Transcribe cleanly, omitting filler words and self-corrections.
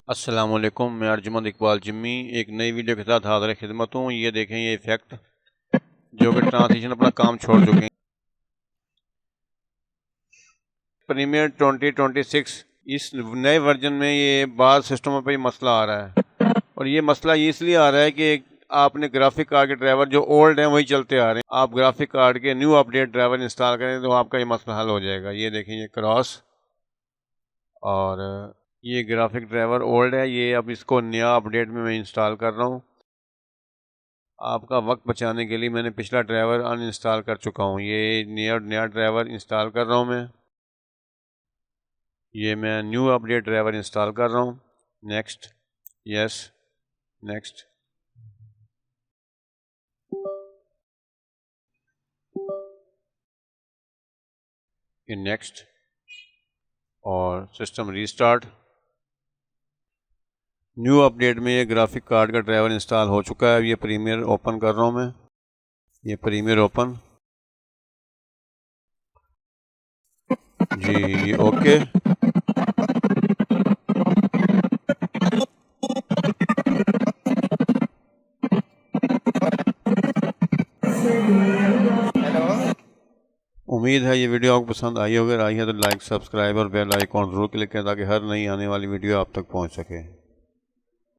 अस्सलाम वालेकुम, मैं अर्जुमंद इकबाल जिम्मी एक नई वीडियो के साथ हाजिर खिदमत हूँ। ये देखें, ये इफेक्ट जो कि ट्रांजिशन अपना काम छोड़ चुके हैं। प्रीमियर 2026 इस नए वर्जन में ये बाद सिस्टमों पे मसला आ रहा है, और ये मसला इसलिए आ रहा है कि आपने ग्राफिक कार्ड के ड्राइवर जो ओल्ड हैं वही चलते आ रहे हैं। आप ग्राफिक कार्ड के न्यू अपडेट ड्राइवर इंस्टॉल करें तो आपका ये मसला हल हो जाएगा। ये देखें, ये क्रॉस, और ये ग्राफिक ड्राइवर ओल्ड है, ये अब इसको नया अपडेट में मैं इंस्टॉल कर रहा हूँ। आपका वक्त बचाने के लिए मैंने पिछला ड्राइवर अनइंस्टॉल कर चुका हूँ। ये नया ड्राइवर इंस्टॉल कर रहा हूँ मैं। ये मैं न्यू अपडेट ड्राइवर इंस्टॉल कर रहा हूँ। नेक्स्ट, यस, नेक्स्ट, ये नेक्स्ट, और सिस्टम रीस्टार्ट। न्यू अपडेट में ये ग्राफिक कार्ड का ड्राइवर इंस्टॉल हो चुका है। ये प्रीमियर ओपन कर रहा हूँ मैं। ये प्रीमियर ओपन, जी, ये ओके। उम्मीद है ये वीडियो आपको पसंद आई होगी। अगर आई है तो लाइक, सब्सक्राइब और बेल आइकॉन जरूर क्लिक करें ताकि हर नई आने वाली वीडियो आप तक पहुंच सके।